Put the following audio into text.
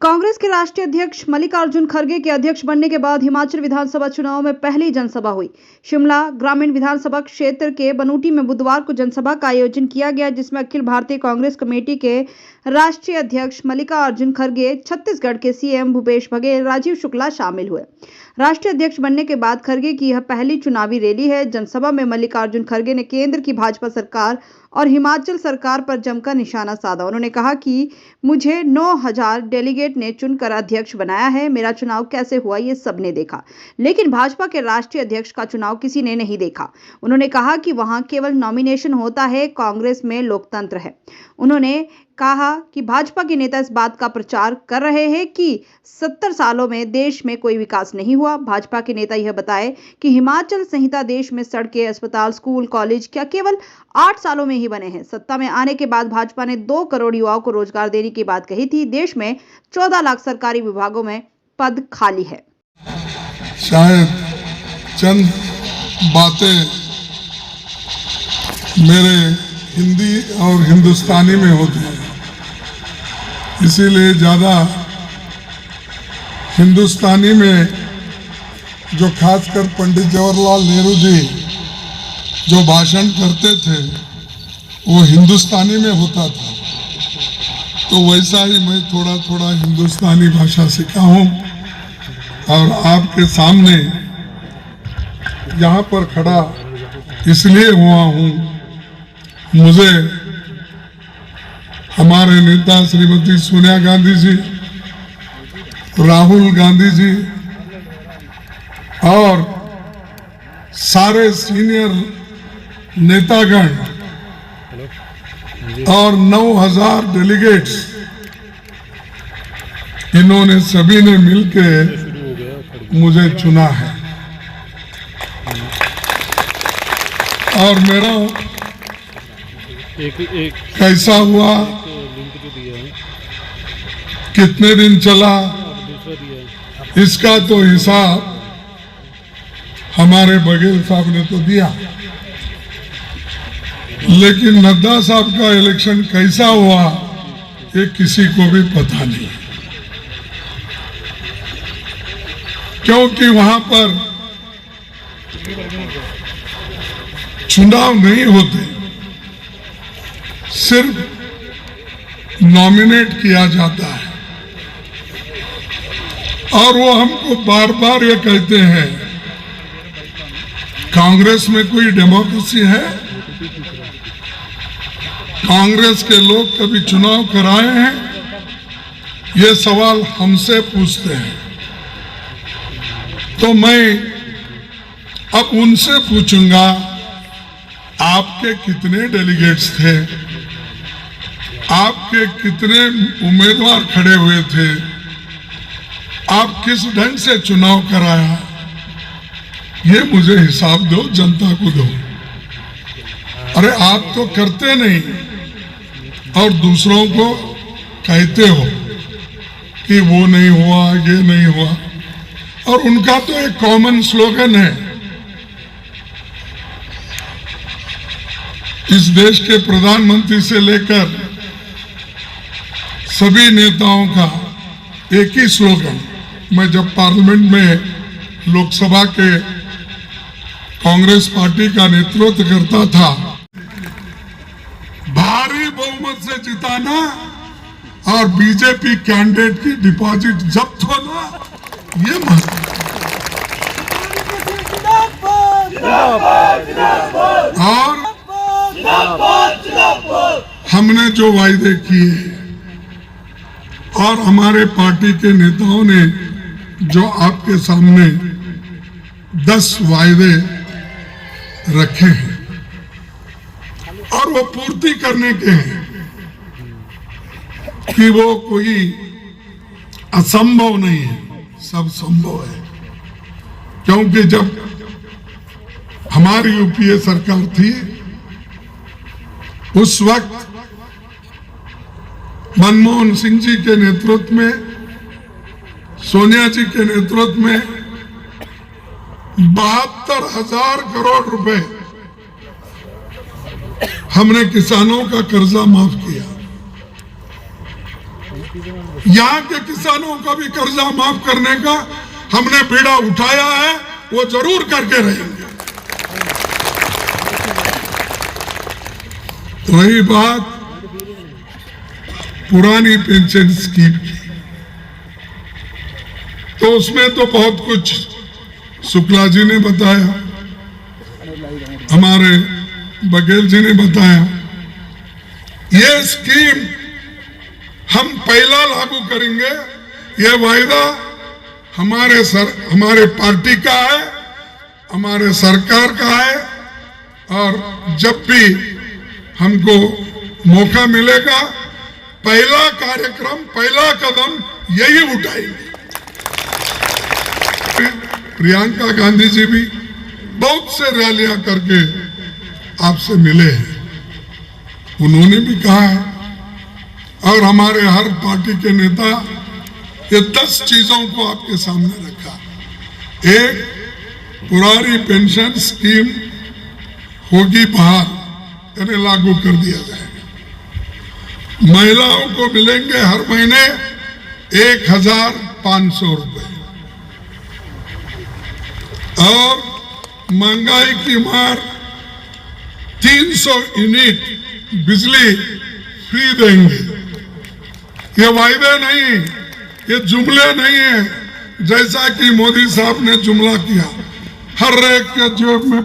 कांग्रेस के राष्ट्रीय अध्यक्ष मल्लिकार्जुन खड़गे के अध्यक्ष बनने के बाद हिमाचल विधानसभा चुनाव में पहली जनसभा हुई। शिमला ग्रामीण विधानसभा क्षेत्र के बनूटी में बुधवार को जनसभा का आयोजन किया गया, जिसमें अखिल भारतीय कांग्रेस कमेटी के राष्ट्रीय अध्यक्ष मल्लिकार्जुन खड़गे, छत्तीसगढ़ के सीएम भूपेश बघेल, राजीव शुक्ला शामिल हुए। राष्ट्रीय अध्यक्ष बनने के बाद खड़गे की यह पहली चुनावी रैली है। जनसभा में मल्लिकार्जुन खड़गे ने केंद्र की भाजपा सरकार और हिमाचल सरकार पर जमकर निशाना साधा। उन्होंने कहा कि मुझे 9000 डेलीगेट ने चुनकर अध्यक्ष बनाया है। मेरा चुनाव कैसे हुआ ये सबने देखा, लेकिन भाजपा के राष्ट्रीय अध्यक्ष का चुनाव किसी ने नहीं देखा। उन्होंने कहा कि वहां केवल नॉमिनेशन होता है, कांग्रेस में लोकतंत्र है। उन्होंने कहा कि भाजपा के नेता इस बात का प्रचार कर रहे हैं कि 70 सालों में देश में कोई विकास नहीं हुआ। भाजपा के नेता यह बताए कि हिमाचल संहिता देश में सड़कें, अस्पताल, स्कूल, कॉलेज क्या केवल 8 सालों में ही बने हैं। सत्ता में आने के बाद भाजपा ने 2 करोड़ युवाओं को रोजगार देने की बात कही थी। देश में 14 लाख सरकारी विभागों में पद खाली है। शायद चंद बातें मेरे हिंदी और हिंदुस्तानी में होती हैं, इसीलिए ज़्यादा हिंदुस्तानी में जो खासकर पंडित जवाहरलाल नेहरू जी जो भाषण करते थे वो हिंदुस्तानी में होता था, तो वैसा ही मैं थोड़ा थोड़ा हिंदुस्तानी भाषा सीखा हूँ और आपके सामने यहाँ पर खड़ा इसलिए हुआ हूँ। मुझे हमारे नेता श्रीमती सोनिया गांधी जी, राहुल गांधी जी और सारे सीनियर नेतागण और 9000 डेलीगेट्स, इन्होंने सभी ने मिलकर मुझे चुना है। और मेरा कैसा हुआ, कितने दिन चला, इसका तो हिसाब हमारे बघेल साहब ने तो दिया, लेकिन नड्डा साहब का इलेक्शन कैसा हुआ ये किसी को भी पता नहीं, क्योंकि वहां पर चुनाव नहीं होते, सिर्फ नॉमिनेट किया जाता है। और वो हमको बार बार ये कहते हैं कांग्रेस में कोई डेमोक्रेसी है? कांग्रेस के लोग कभी चुनाव कराए हैं? ये सवाल हमसे पूछते हैं। तो मैं अब उनसे पूछूंगा, आपके कितने डेलीगेट्स थे? आपके कितने उम्मीदवार खड़े हुए थे? आप किस ढंग से चुनाव कराया? ये मुझे हिसाब दो, जनता को दो। अरे आप तो करते नहीं और दूसरों को कहते हो कि वो नहीं हुआ, ये नहीं हुआ। और उनका तो एक कॉमन स्लोगन है, इस देश के प्रधानमंत्री से लेकर सभी नेताओं का एक ही स्लोगन। मैं जब पार्लियामेंट में लोकसभा के कांग्रेस पार्टी का नेतृत्व करता था, भारी बहुमत से जिताना और बीजेपी कैंडिडेट की डिपॉजिट जब्त होना, ये और हमने जो वायदे किए और हमारे पार्टी के नेताओं ने जो आपके सामने 10 वायदे रखे हैं और वो पूर्ति करने के हैं कि वो कोई असंभव नहीं है, सब संभव है। क्योंकि जब हमारी यूपीए सरकार थी उस वक्त मनमोहन सिंह जी के नेतृत्व में, सोनिया जी के नेतृत्व में 72,000 करोड़ रुपए हमने किसानों का कर्जा माफ किया। यहाँ के किसानों का भी कर्जा माफ करने का हमने बीड़ा उठाया है, वो जरूर करके रहेंगे। रही बात पुरानी पेंशन स्कीम की, तो उसमें तो बहुत कुछ शुक्ला जी ने बताया, हमारे बघेल जी ने बताया। ये स्कीम हम पहला लागू करेंगे, ये वायदा हमारे पार्टी का है, हमारे सरकार का है, और जब भी हमको मौका मिलेगा पहला कार्यक्रम, पहला कदम यही उठाएंगे। प्रियंका गांधी जी भी बहुत से रैलियां करके आपसे मिले हैं, उन्होंने भी कहा है, और हमारे हर पार्टी के नेता ये 10 चीजों को आपके सामने रखा। एक, पुरानी पेंशन स्कीम होगी बहाल, यानी लागू कर दिया जाएगा। महिलाओं को मिलेंगे हर महीने 1,500 रुपए, और महंगाई की मार 300 यूनिट बिजली फ्री देंगे। ये वायदे नहीं, ये जुमले नहीं है, जैसा कि मोदी साहब ने जुमला किया हर एक के जेब में